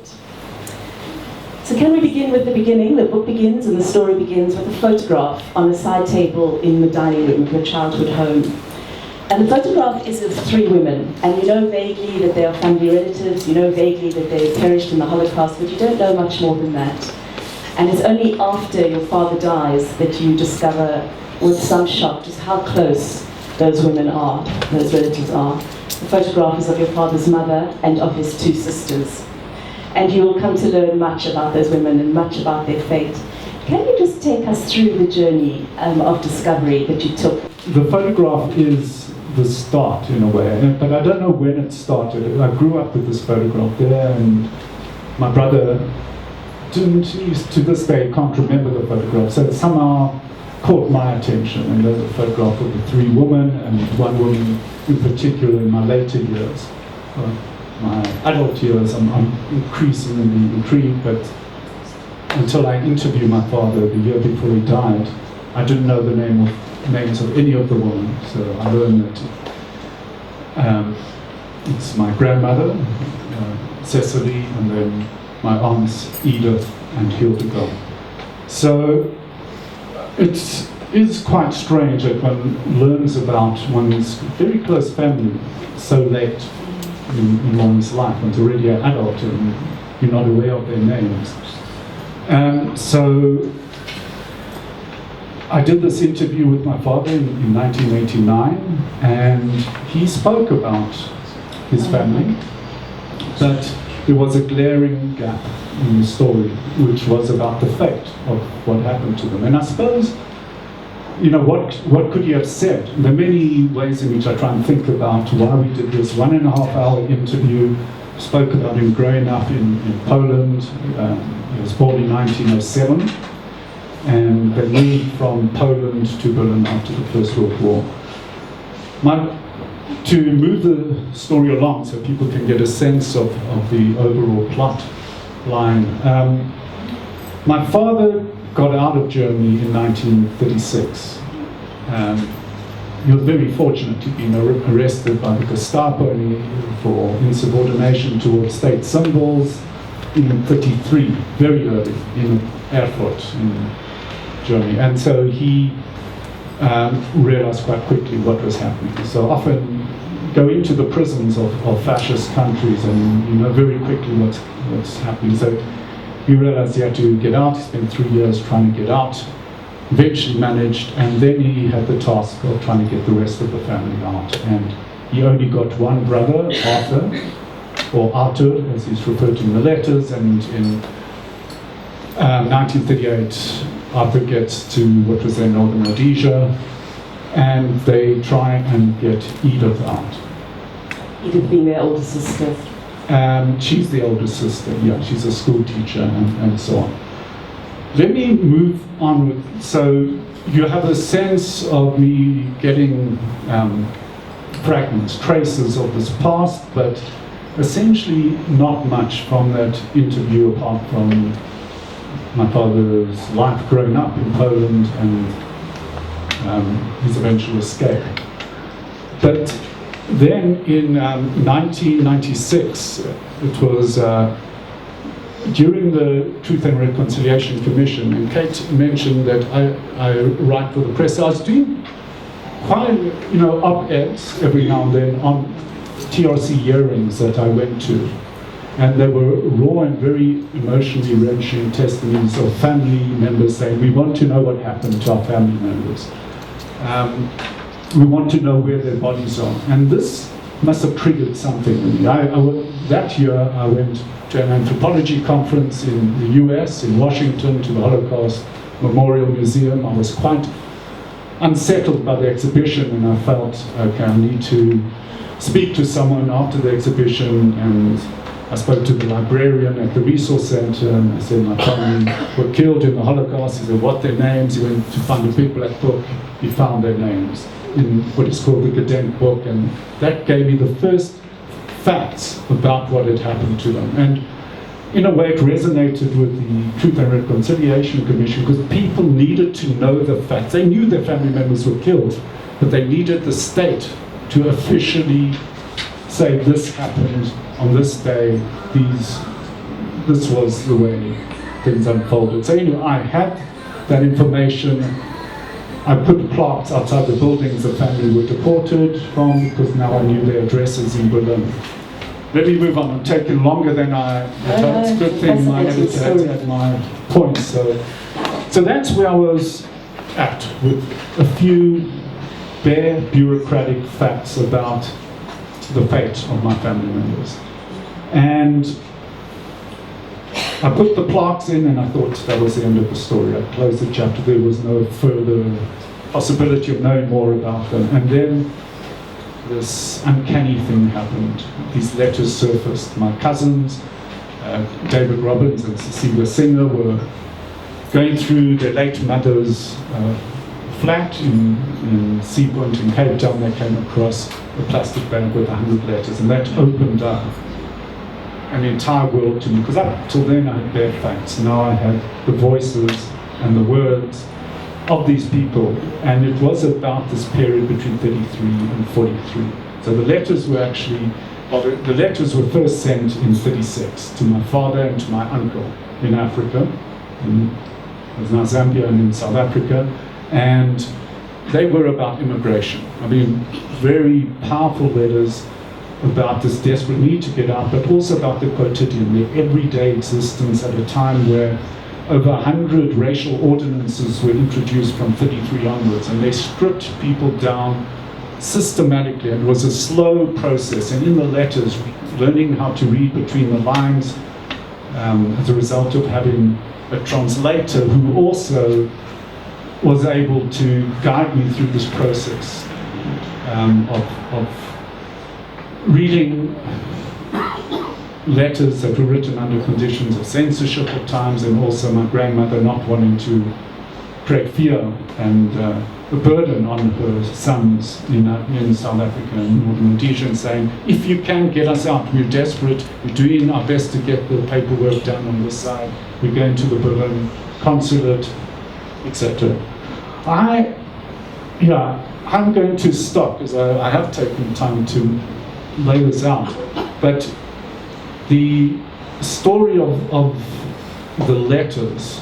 Perfect. So can we begin with the beginning? The book begins and the story begins with a photograph on a side table in the dining room of your childhood home. And the photograph is of three women, and you know vaguely that they are family relatives, you know vaguely that they perished in the Holocaust, but you don't know much more than that. And it's only after your father dies that you discover, with some shock, just how close those women are, those relatives are. The photograph is of your father's mother and of his two sisters. And you will come to learn much about those women and much about their fate. Can you just take us through the journey of discovery that you took? The photograph is the start in a way, but I don't know when it started. I grew up with this photograph there, and my brother didn't, to this day, can't remember the photograph, so it somehow caught my attention. And there's a photograph of the three women, and one woman in particular in my later years. My adult years, I'm increasingly intrigued, but until I interviewed my father the year before he died, I didn't know the names of any of the women. So I learned that it's my grandmother, Cecily, and then my aunts Edith and Hildegard. So it is quite strange that one learns about one's very close family so late in one's life. One's already an adult and you're not aware of their names. So I did this interview with my father in 1989, and he spoke about his family, but there was a glaring gap in the story, which was about the fate of what happened to them. And I suppose, you know, what could he have said? There are many ways in which I try and think about why we did this 1.5-hour interview. Spoke about him growing up in Poland. He was born in 1907, and they moved from Poland to Berlin after the First World War. To move the story along so people can get a sense of the overall plot line, my father got out of Germany in 1936. He was very fortunate. He'd been arrested by the Gestapo for insubordination towards state symbols in 1933, very early, in Erfurt in Germany. And so he realized quite quickly what was happening. So often go into the prisons of fascist countries and you know very quickly what's happening. So he realized he had to get out. He spent 3 years trying to get out, eventually managed, and then he had the task of trying to get the rest of the family out. And he only got one brother, Arthur, or Arthur, as he's referred to in the letters, and in 1938, Arthur gets to what was then Northern Rhodesia, and they try and get Edith out. Edith being their older sister. She's the older sister, yeah, she's a school teacher and so on. Let me move on with, so you have a sense of me getting fragments, traces of this past, but essentially not much from that interview apart from my father's life growing up in Poland and his eventual escape. But then in 1996, it was during the Truth and Reconciliation Commission, and Kate mentioned that I write for the press. I was doing quite, you know, op-eds every now and then on TRC hearings that I went to, and they were raw and very emotionally wrenching testimonies of family members saying, we want to know what happened to our family members. We want to know where their bodies are. And this must have triggered something in me. That year I went to an anthropology conference in the US, in Washington, to the Holocaust Memorial Museum. I was quite unsettled by the exhibition, and I felt, okay, I need to speak to someone after the exhibition. And I spoke to the librarian at the resource center, and I said, my family were killed in the Holocaust. He said, what their names? He went to find a big black book. He found their names in what is called the Gedenk book, and that gave me the first facts about what had happened to them. And in a way it resonated with the Truth and Reconciliation Commission, because people needed to know the facts. They knew their family members were killed, but they needed the state to officially say this happened on this day, this was the way things unfolded. So anyway, I had that information. I put plaques outside the buildings the family were deported from, because now I knew their addresses in Berlin. Let me move on. I'm taking longer than I thought. It's a good thing my editor had my points. So that's where I was at, with a few bare bureaucratic facts about the fate of my family members. And I put the plaques in, and I thought that was the end of the story. I closed the chapter. There was no further possibility of knowing more about them. And then this uncanny thing happened. These letters surfaced. My cousins, David Robbins and Cecilia Singer, were going through their late mother's flat in Sea Point in Cape Town. They came across a plastic bag with 100 letters, and that opened up an entire world to me, because up till then I had bare facts. Now I had the voices and the words of these people, and it was about this period between 33 and 43. So the letters were actually, the letters were first sent in 36 to my father and to my uncle in Africa, it was now Zambia and in South Africa, and they were about immigration. I mean, very powerful letters about this desperate need to get out, but also about the quotidian, their everyday existence at a time where over 100 racial ordinances were introduced from 33 onwards, and they stripped people down systematically. And it was a slow process, and in the letters, learning how to read between the lines as a result of having a translator who also was able to guide me through this process of reading letters that were written under conditions of censorship at times, and also my grandmother not wanting to create fear and a burden on her sons in South Africa and Northern Rhodesia, and saying, if you can get us out, we're desperate, we're doing our best to get the paperwork done on this side, we're going to the Berlin consulate, etc. I'm going to stop, because I have taken time to lay this out, but the story of the letters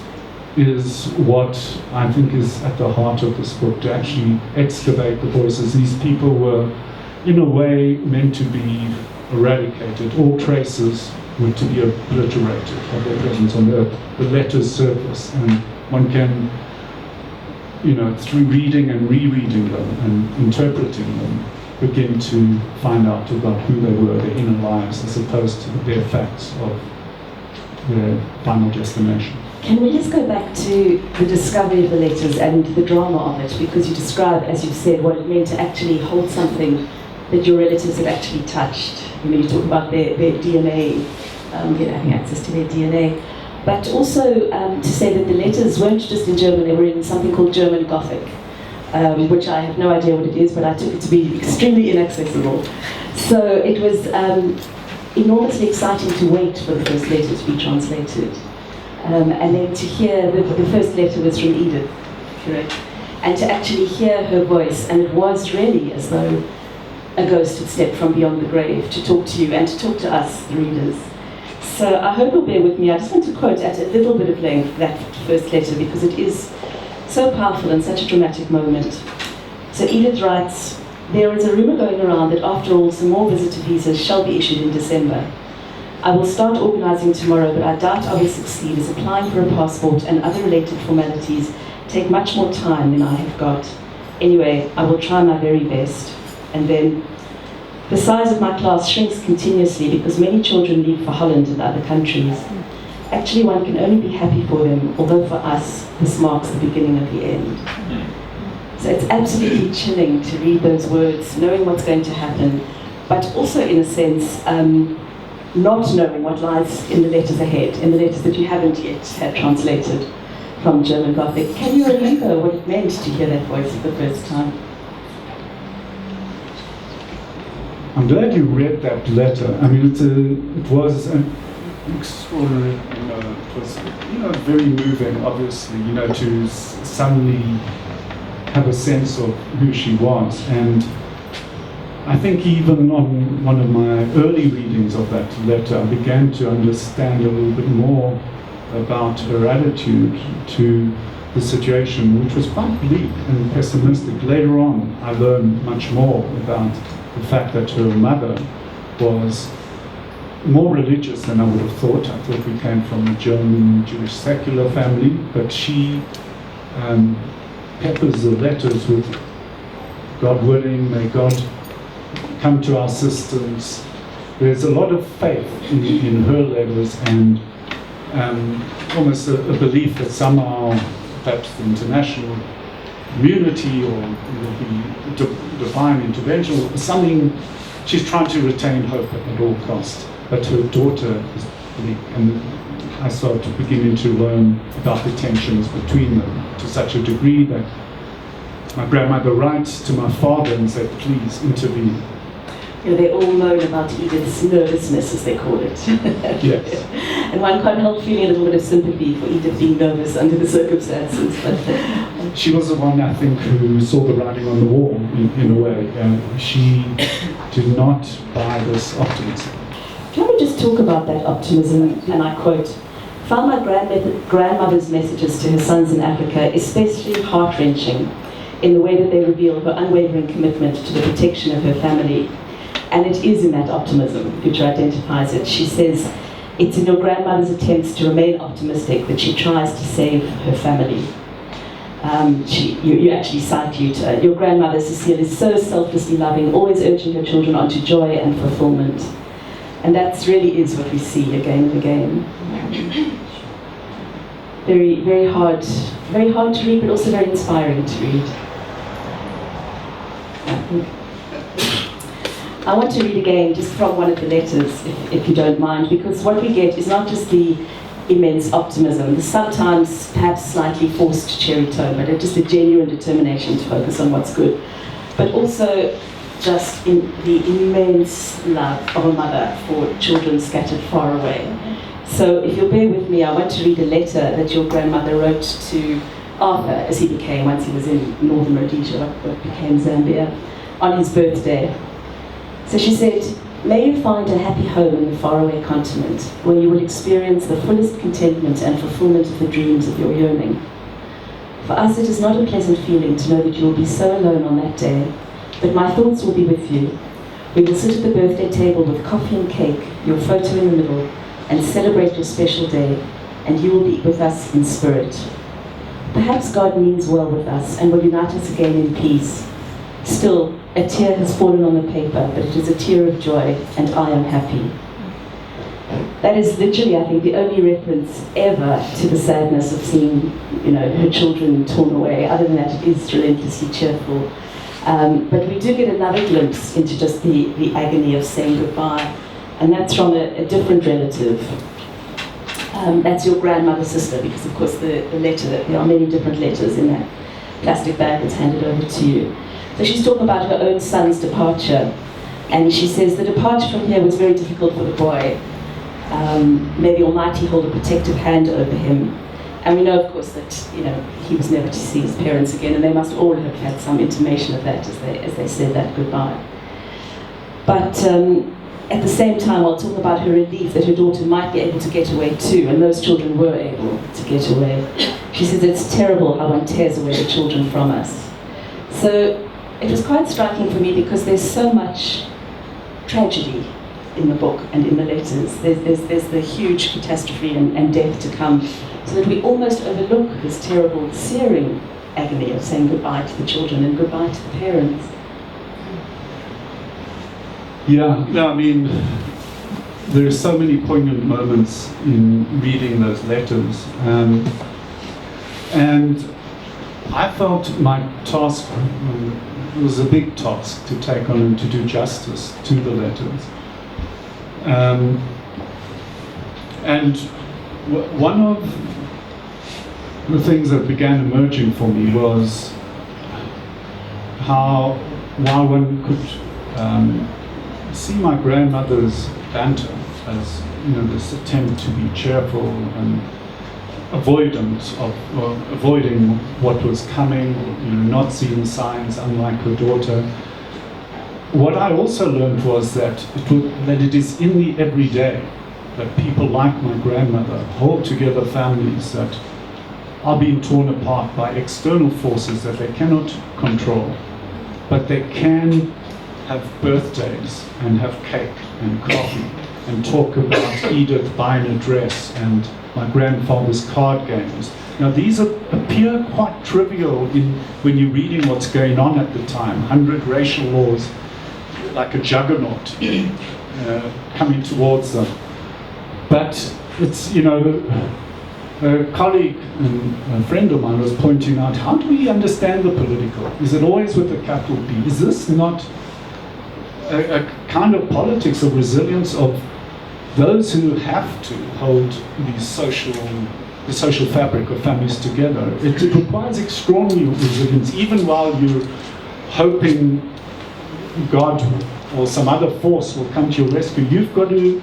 is what I think is at the heart of this book, to actually excavate the voices. These people were, in a way, meant to be eradicated. All traces were to be obliterated of their presence on earth. The letters surface, and one can, through reading and rereading them and interpreting them, begin to find out about who they were, their inner lives, as opposed to the bare facts of their final destination. Can we just go back to the discovery of the letters and the drama of it? Because you describe, as you've said, what it meant to actually hold something that your relatives had actually touched. You talk about their DNA, having access to their DNA. But also to say that the letters weren't just in German, they were in something called German Gothic. Which I have no idea what it is, but I took it to be extremely inaccessible. So it was enormously exciting to wait for the first letter to be translated. And then to hear, the first letter was from Edith, correct? And to actually hear her voice, and it was really as though a ghost had stepped from beyond the grave to talk to you and to talk to us, the readers. So I hope you'll bear with me. I just want to quote at a little bit of length that first letter, because it is so powerful and such a dramatic moment. So Edith writes, "There is a rumor going around that after all, some more visitor visas shall be issued in December. I will start organizing tomorrow, but I doubt I will succeed, as applying for a passport and other related formalities take much more time than I have got. Anyway, I will try my very best." And then, "The size of my class shrinks continuously because many children leave for Holland and other countries. Actually, one can only be happy for them, although for us, this marks the beginning of the end." So it's absolutely chilling to read those words, knowing what's going to happen, but also, in a sense, not knowing what lies in the letters ahead, in the letters that you haven't yet had translated from German Gothic. Can you remember what it meant to hear that voice for the first time? I'm glad you read that letter. I mean, it was an extraordinary, it was, very moving, obviously, to suddenly have a sense of who she was. And I think even on one of my early readings of that letter, I began to understand a little bit more about her attitude to the situation, which was quite bleak and pessimistic. Later on, I learned much more about the fact that her mother was more religious than I would have thought. I thought we came from a German Jewish secular family, but she peppers the letters with God willing, may God come to our assistance. There's a lot of faith in her letters, and almost a belief that somehow perhaps the international community or the divine intervention or something. She's trying to retain hope at all costs, but her daughter is bleak, and I started beginning to learn about the tensions between them to such a degree that my grandmother writes to my father and said, please intervene. You know, they all moan about Edith's nervousness, as they call it. Yes. And one can't help feeling a little bit of sympathy for Edith being nervous under the circumstances. But she was the one, I think, who saw the writing on the wall, in a way. She did not buy this optimism. Do you want to just talk about that optimism? And I quote, "Found my grandmother's messages to her sons in Africa especially heart-wrenching in the way that they reveal her unwavering commitment to the protection of her family." And it is in that optimism, which identifies it. She says, it's in your grandmother's attempts to remain optimistic that she tries to save her family. You actually cite your grandmother, Cecile, is so selflessly loving, always urging her children on to joy and fulfillment. And that really is what we see again and again. Very, very hard to read, but also very inspiring to read. I want to read again just from one of the letters, if you don't mind, because what we get is not just the immense optimism, the sometimes perhaps slightly forced cherry tone, but just a genuine determination to focus on what's good, but also just in the immense love of a mother for children scattered far away. So if you'll bear with me, I want to read a letter that your grandmother wrote to Arthur, as he became, once he was in northern Rhodesia, what became Zambia, on his birthday. So she said, "May you find a happy home in the faraway continent, where you will experience the fullest contentment and fulfillment of the dreams of your yearning. For us it is not a pleasant feeling to know that you will be so alone on that day, but my thoughts will be with you. We will sit at the birthday table with coffee and cake, your photo in the middle, and celebrate your special day, and you will be with us in spirit. Perhaps God means well with us and will unite us again in peace. Still, a tear has fallen on the paper, but it is a tear of joy, and I am happy." That is literally, I think, the only reference ever to the sadness of seeing, her children torn away. Other than that, it is relentlessly cheerful. But we do get another glimpse into just the agony of saying goodbye, and that's from a different relative. That's your grandmother's sister, because of course the letter, there are many different letters in that plastic bag that's handed over to you. So she's talking about her own son's departure, and she says, "The departure from here was very difficult for the boy. May the Almighty hold a protective hand over him." And we know, of course, that he was never to see his parents again, and they must all have had some intimation of that as they said that goodbye. But at the same time, while talking about her relief that her daughter might be able to get away too, and those children were able to get away, she says, "It's terrible how one tears away the children from us." So it was quite striking for me because there's so much tragedy in the book and in the letters. There's the huge catastrophe and death to come, so that we almost overlook this terrible, searing agony of saying goodbye to the children and goodbye to the parents. Yeah, no, I mean, there are so many poignant moments in reading those letters, and I felt my task was a big task to take on and to do justice to the letters. And one of the things that began emerging for me was how, while one could see my grandmother's banter as this attempt to be cheerful and avoiding what was coming, not seeing signs, unlike her daughter, what I also learned was that it is in the everyday that people like my grandmother hold together families that are being torn apart by external forces that they cannot control, but they can have birthdays and have cake and coffee and talk about Edith buying a dress and my grandfather's card games. Now these appear quite trivial when you're reading what's going on at the time. 100 racial laws, like a juggernaut coming towards them. But it's, a colleague and a friend of mine was pointing out, how do we understand the political? Is it always with a capital P? Is this not a kind of politics of resilience of those who have to hold the social fabric of families together? It requires extraordinary resilience, even while you're hoping God or some other force will come to your rescue. You've got to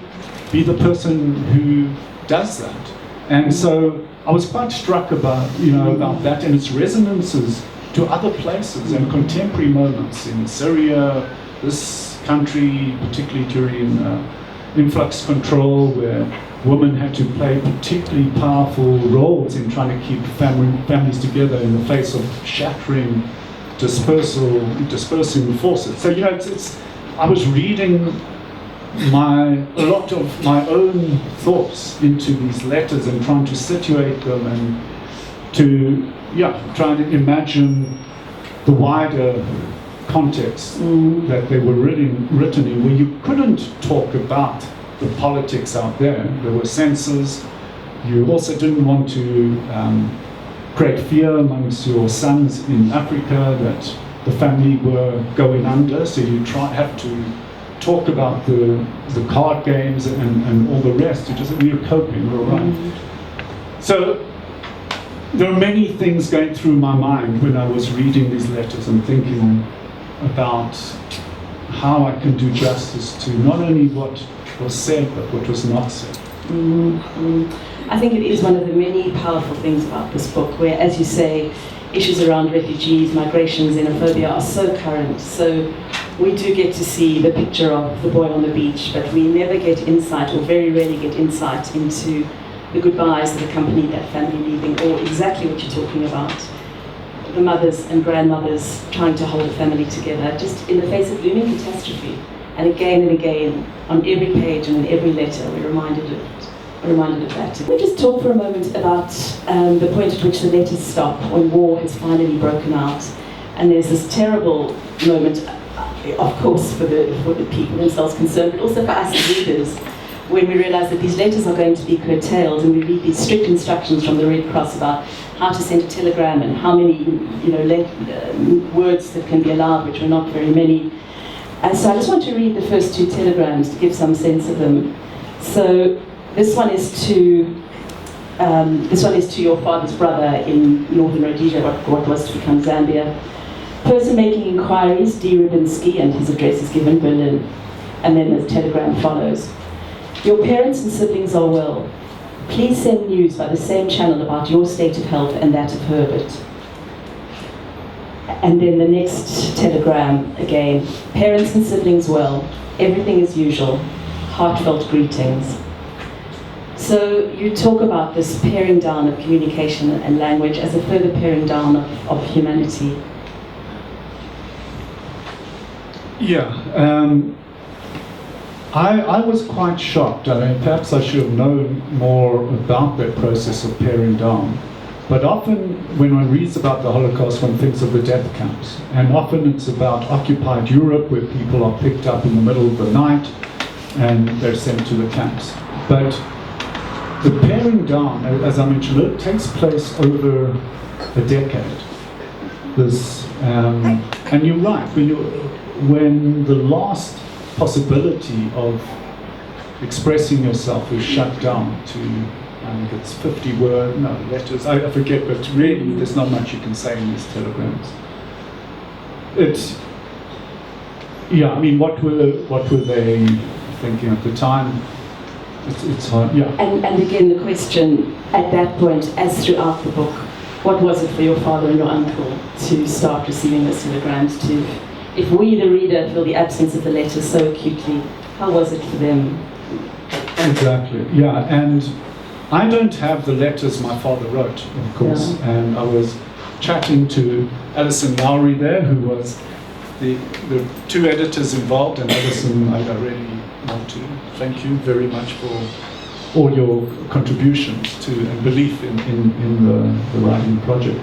be the person who does that. And so I was quite struck about that and its resonances to other places and contemporary moments in Syria, this country, particularly during influx control, where women had to play particularly powerful roles in trying to keep families together in the face of shattering, dispersing forces. So I was reading a lot of my own thoughts into these letters and trying to situate them and to trying to imagine the wider context that they were written in, where you couldn't talk about the politics out there. There were censors. You also didn't want to create fear amongst your sons in Africa that the family were going under, so you have to talk about the card games and all the rest. We were coping, we were right. So there are many things going through my mind when I was reading these letters and thinking about how I can do justice to not only what was said, but what was not said. I think it is one of the many powerful things about this book, where, as you say, issues around refugees, migration, xenophobia are so current. So we do get to see the picture of the boy on the beach, but we never get insight, or very rarely get insight, into the goodbyes that accompany that family leaving, or exactly what you're talking about. The mothers and grandmothers trying to hold a family together, just in the face of looming catastrophe. And again, on every page and in every letter, we're reminded of that. Can we just talk for a moment about the point at which the letters stop, when war has finally broken out, and there's this terrible moment, of course, for the people themselves concerned, but also for us as readers, when we realise that these letters are going to be curtailed, and we read these strict instructions from the Red Cross about how to send a telegram and how many words that can be allowed, which are not very many. And so I just want to read the first two telegrams to give some sense of them. So this one is to your father's brother in northern Rhodesia, what was to become Zambia. Person making inquiries, D. Rubinsky, and his address is given, Berlin. And then the telegram follows. Your parents and siblings are well. Please send news by the same channel about your state of health and that of Herbert. And then the next telegram again. Parents and siblings well. Everything as usual. Heartfelt greetings. So you talk about this paring down of communication and language as a further paring down of humanity. I was quite shocked. I mean, perhaps I should have known more about that process of paring down. But often when one reads about the Holocaust, one thinks of the death camps. And often it's about occupied Europe, where people are picked up in the middle of the night and they're sent to the camps. But the paring down, as I mentioned, it takes place over a decade. And you're right, when the last possibility of expressing yourself is shut down to, I think it's 50 letters, I forget, but really there's not much you can say in these telegrams. What were they thinking at the time? It's hard, And again, the question at that point, as throughout the book, what was it for your father and your uncle to start receiving those telegrams, to if we, the reader, feel the absence of the letter so acutely, how was it for them? Exactly, yeah. And I don't have the letters my father wrote, of course. Yeah. And I was chatting to Alison Lowry there, who was the two editors involved. And Alison, I really want to thank you very much for all your contributions to and belief in the writing project.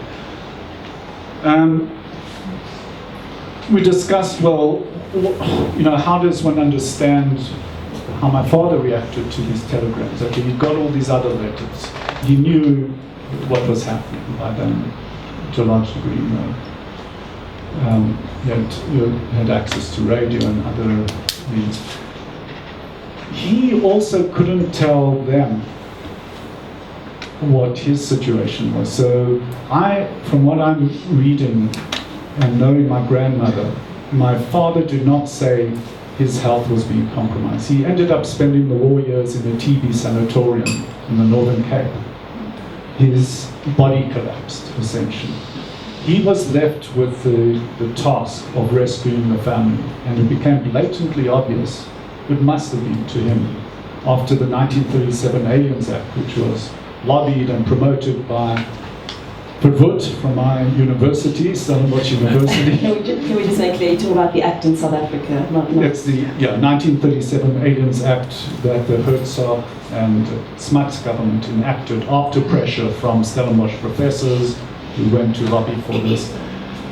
We discussed, well, how does one understand how my father reacted to these telegrams? Okay, he got all these other letters. He knew what was happening by then, to a large degree. He had access to radio and other means. He also couldn't tell them what his situation was. So from what I'm reading and knowing my grandmother, my father did not say his health was being compromised. He ended up spending the war years in a TB sanatorium in the Northern Cape. His body collapsed, essentially. He was left with the task of rescuing the family, and it became blatantly obvious, it must have been to him, after the 1937 Aliens Act, which was lobbied and promoted by Verwoerd from my university, Stellenbosch University. Can we just make clear, you're talking about the act in South Africa? It's the 1937 Aliens Act that the Herzog and Smuts government enacted after pressure from Stellenbosch professors who went to lobby for this.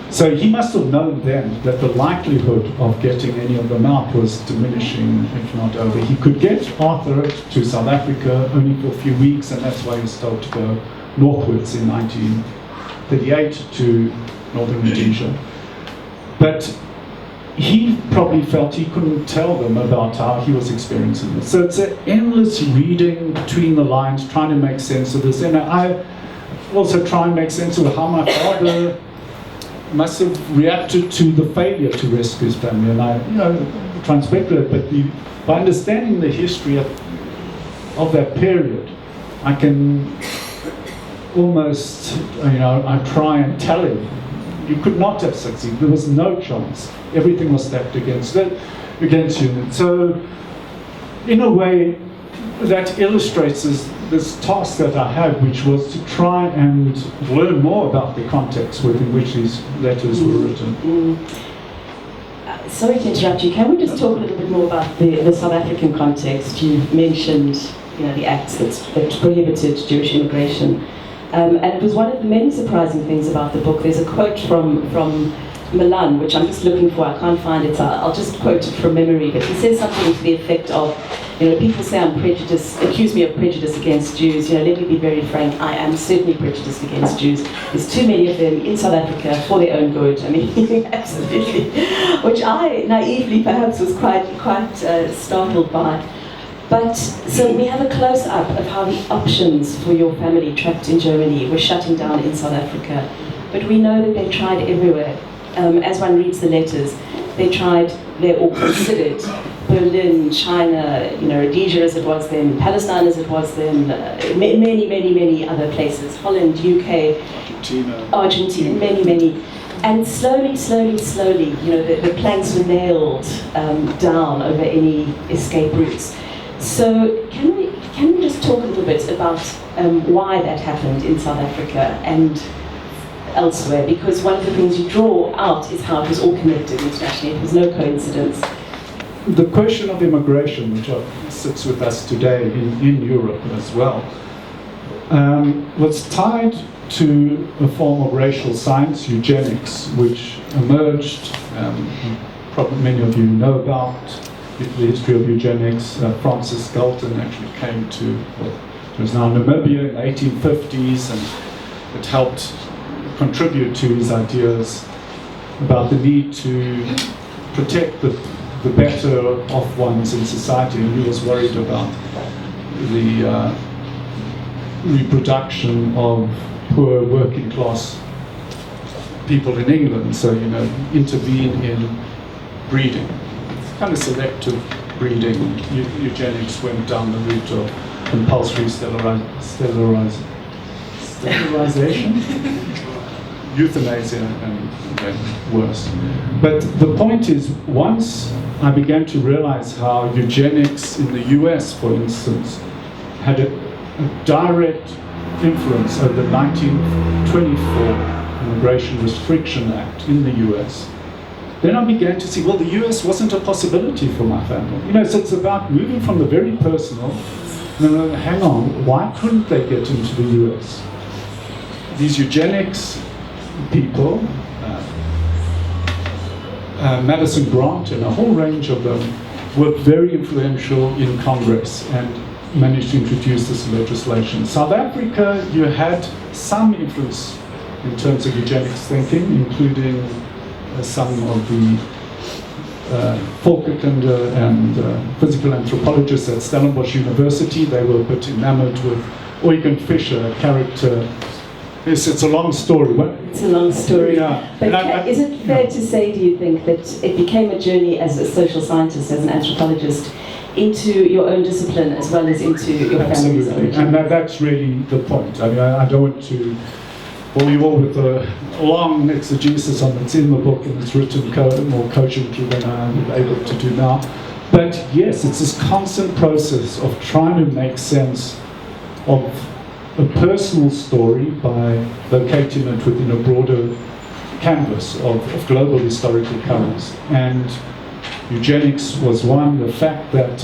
So he must have known then that the likelihood of getting any of them out was diminishing, if not over. He could get Arthur to South Africa only for a few weeks, and that's why he was told to go northwards in 1938 to northern Rhodesia. But he probably felt he couldn't tell them about how he was experiencing this. So it's an endless reading between the lines, trying to make sense of this. And I also try and make sense of how my father must have reacted to the failure to rescue his family. And I, try and speculate, but by understanding the history of that period, I can almost, I try and tell him, you could not have succeeded. There was no chance. Everything was stacked against you. So, in a way, that illustrates this task that I had, which was to try and learn more about the context within which these letters were written. Sorry to interrupt you. Can we just talk a little bit more about the South African context? You mentioned, the acts that prohibited Jewish immigration. And it was one of the many surprising things about the book. There's a quote from Milan, which I'm just looking for. I can't find it. So I'll just quote it from memory. But he says something to the effect of, people say I'm prejudiced, accuse me of prejudice against Jews. Let me be very frank. I am certainly prejudiced against Jews. There's too many of them in South Africa for their own good. I mean, absolutely. Which I naively perhaps was quite startled by. But, so we have a close-up of how the options for your family trapped in Germany were shutting down in South Africa. But we know that they tried everywhere. As one reads the letters, they're all considered. Berlin, China, Rhodesia as it was then, Palestine as it was then, many other places, Holland, UK, Argentina, many. And slowly, the planks were nailed down over any escape routes. So can we just talk a little bit about why that happened in South Africa and elsewhere? Because one of the things you draw out is how it was all connected internationally. It was no coincidence. The question of immigration, which sits with us today in Europe as well, was tied to a form of racial science, eugenics, which emerged, probably many of you know about the history of eugenics. Francis Galton actually came to what is now Namibia in the 1850s, and it helped contribute to his ideas about the need to protect the better off ones in society, and he was worried about the reproduction of poor working class people in England, so intervene in breeding, kind of selective breeding. Eugenics went down the route of compulsory sterilization. euthanasia and then worse. But the point is, once I began to realize how eugenics in the US, for instance, had a direct influence over the 1924 Immigration Restriction Act in the US, then I began to see, well, the US wasn't a possibility for my family. So it's about moving from the very personal, hang on, why couldn't they get into the US? These eugenics people, Madison Grant and a whole range of them, were very influential in Congress and managed to introduce this legislation. South Africa, you had some influence in terms of eugenics thinking, including some of the Volkerkunde and physical anthropologists at Stellenbosch University. They were a bit enamored with Eugen Fischer, a character. Yes, it's a long story. It's a long story. Yeah. But is it fair to say, do you think, that it became a journey as a social scientist, as an anthropologist, into your own discipline as well as into your family's origin? And that's really the point. I mean, I don't want to bore you all with a long exegesis on it's in the book and it's written more cogently than I'm able to do now. But yes, it's this constant process of trying to make sense of a personal story by locating it within a broader canvas of global historical currents. And eugenics was one. The fact that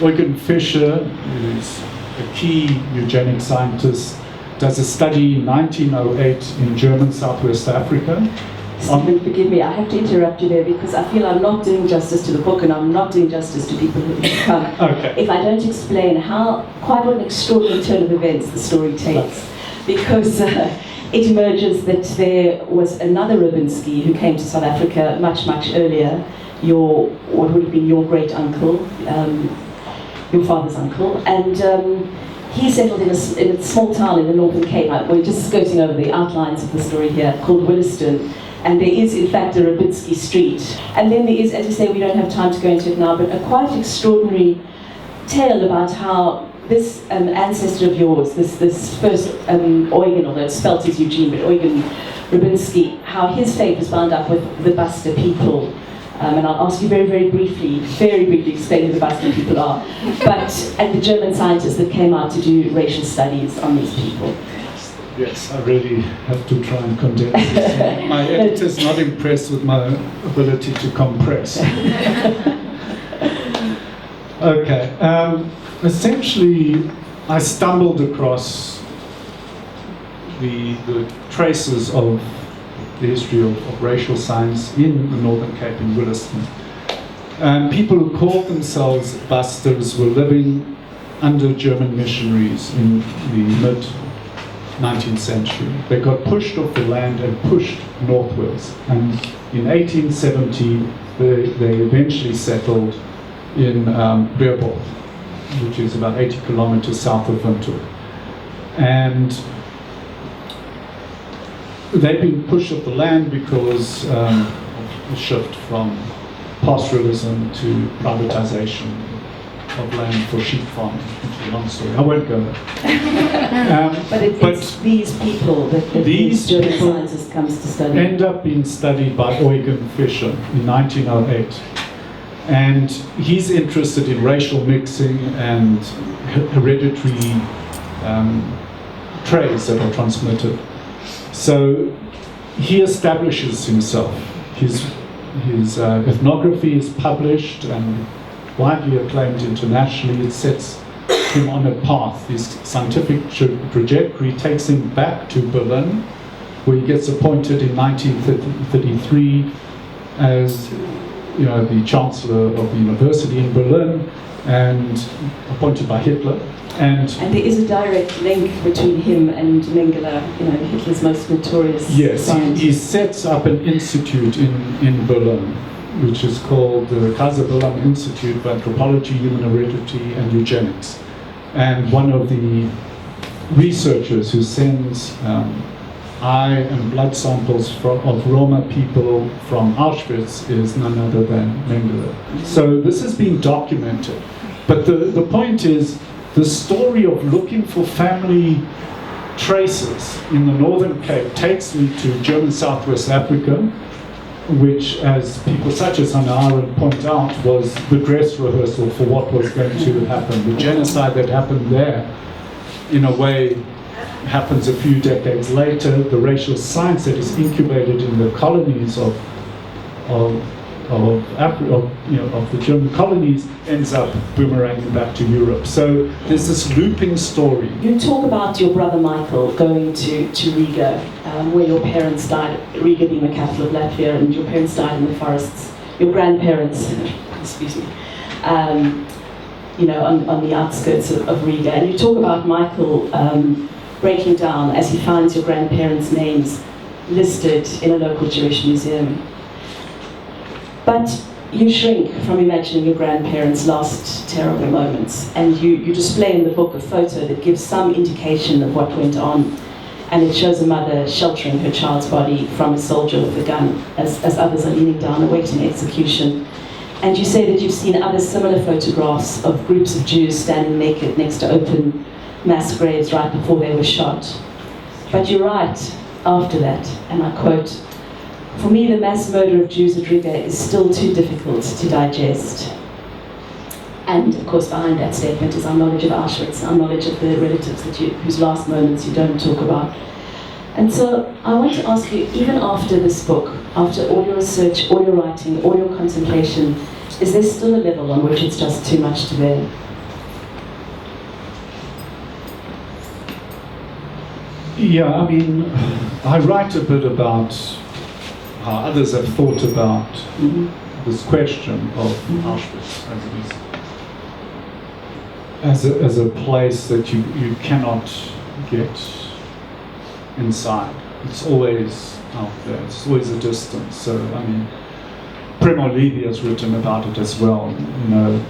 Eugen Fischer, who is a key eugenic scientist, does a study in 1908 in German Southwest Africa. Steven, forgive me, I have to interrupt you there because I feel I'm not doing justice to the book and I'm not doing justice to people who come. Okay. If I don't explain quite what an extraordinary turn of events the story takes. Because it emerges that there was another Rubinsky who came to South Africa much, much earlier, what would have been your great uncle, your father's uncle, and he settled in a small town in the Northern Cape. We're just skirting over the outlines of the story here, called Williston. And there is, in fact, a Rubinsky Street. And then there is, as you say, we don't have time to go into it now, but a quite extraordinary tale about how this ancestor of yours, this first Eugen, although it's spelt as Eugene, but Eugen Rubinsky, how his fate was bound up with the Buster people. And I'll ask you very, very briefly explain who the Buster people are. And the German scientists that came out to do racial studies on these people. Yes, I really have to try and condense this. My editor's not impressed with my ability to compress. Okay, essentially I stumbled across the traces of the history of racial science in the Northern Cape in Williston. People who called themselves Busters were living under German missionaries in the mid-19th century. They got pushed off the land and pushed northwards. And in 1870, they eventually settled in Beerboth, which is about 80 kilometers south of Windhoek. And they've been pushed off the land because of the shift from pastoralism to privatization of land for sheep farming. It's a long story. I won't go there. But it's these people that these German scientist comes to study. End up being studied by Eugen Fischer in 1908. And he's interested in racial mixing and hereditary traits that are transmitted. So he establishes himself. His ethnography is published and widely acclaimed internationally. It sets him on a path. His scientific trajectory takes him back to Berlin, where he gets appointed in 1933 as the chancellor of the university in Berlin, and appointed by Hitler. And there is a direct link between him and Mengele, Hitler's most notorious scientist. He sets up an institute in Berlin, which is called the Kaiser Wilhelm Institute for Anthropology, Human Heredity and Eugenics. And one of the researchers who sends eye and blood samples of Roma people from Auschwitz is none other than Mengele. So this has been documented. But the point is, the story of looking for family traces in the Northern Cape takes me to German Southwest Africa, which, as people such as Hannah Arendt point out, was the dress rehearsal for what was going to happen. The genocide that happened there, in a way, happens a few decades later. The racial science that is incubated in the colonies of Africa, of the German colonies, ends up boomeranging back to Europe. So there's this looping story. You talk about your brother Michael going to Riga, where your parents died, Riga being the capital of Latvia, and your parents died in the forests. Your grandparents, excuse me, on the outskirts of Riga. And you talk about Michael breaking down as he finds your grandparents' names listed in a local Jewish museum. But you shrink from imagining your grandparents' last terrible moments, and you display in the book a photo that gives some indication of what went on, and it shows a mother sheltering her child's body from a soldier with a gun as others are leaning down awaiting execution. And you say that you've seen other similar photographs of groups of Jews standing naked next to open mass graves right before they were shot. But you write after that, and I quote, "For me, the mass murder of Jews at Riga is still too difficult to digest." And of course, behind that statement is our knowledge of Auschwitz, our knowledge of the relatives whose last moments you don't talk about. And so I want to ask you, even after this book, after all your research, all your writing, all your contemplation, is there still a level on which it's just too much to bear? Yeah, I mean, I write a bit about how others have thought about this question of Auschwitz as a place that you cannot get inside. It's always out there. It's always a distance. So, I mean, Primo Levi has written about it as well.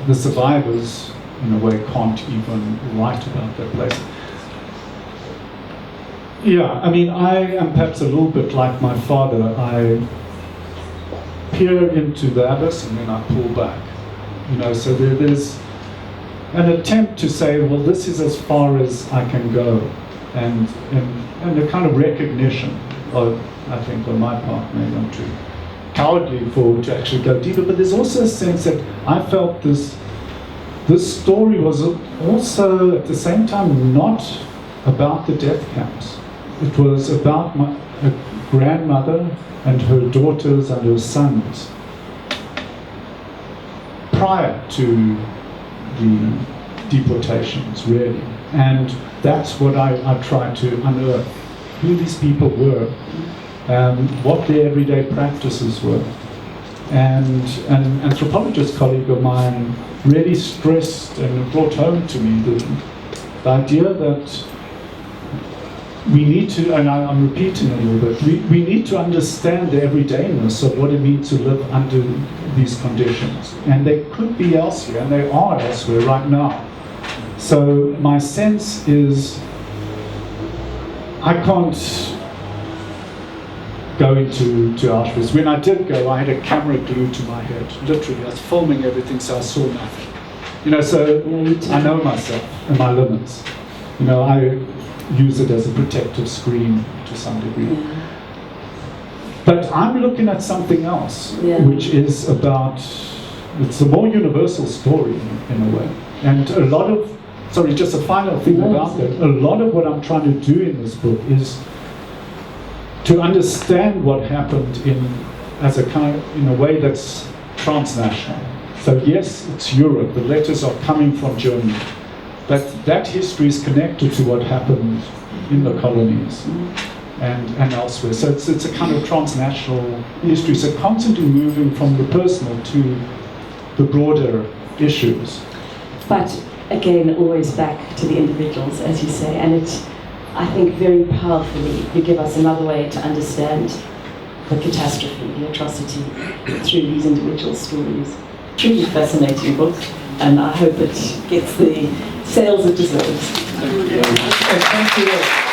The survivors, in a way, can't even write about that place. Yeah, I mean, I am perhaps a little bit like my father. I peer into the abyss and then I pull back. So there's an attempt to say, well, this is as far as I can go, and a kind of recognition of, I think on my part, maybe I'm too cowardly to actually go deeper, but there's also a sense that I felt this story was also at the same time not about the death camps. It was about a grandmother and her daughters and her sons prior to the deportations, really. And that's what I tried to unearth, who these people were, what their everyday practices were. And an anthropologist colleague of mine really stressed and brought home to me the idea that we need to, and I'm repeating a little bit, we need to understand the everydayness of what it means to live under these conditions. And they could be elsewhere, and they are elsewhere right now. So my sense is I can't go into Auschwitz. When I did go, I had a camera glued to my head, literally. I was filming everything, so I saw nothing. So I know myself and my limits. I use it as a protective screen to some degree. Yeah. But I'm looking at something else, which is it's a more universal story in a way. And a lot of, just a final thing about that, a lot of what I'm trying to do in this book is to understand what happened in a way that's transnational. So yes, it's Europe, the letters are coming from Germany, but that history is connected to what happened in the colonies and elsewhere. So it's a kind of transnational history. So constantly moving from the personal to the broader issues. But again, always back to the individuals, as you say, and I think very powerfully you give us another way to understand the catastrophe, the atrocity, through these individual stories. Truly fascinating book, and I hope it gets the sales it deserves. Thank you.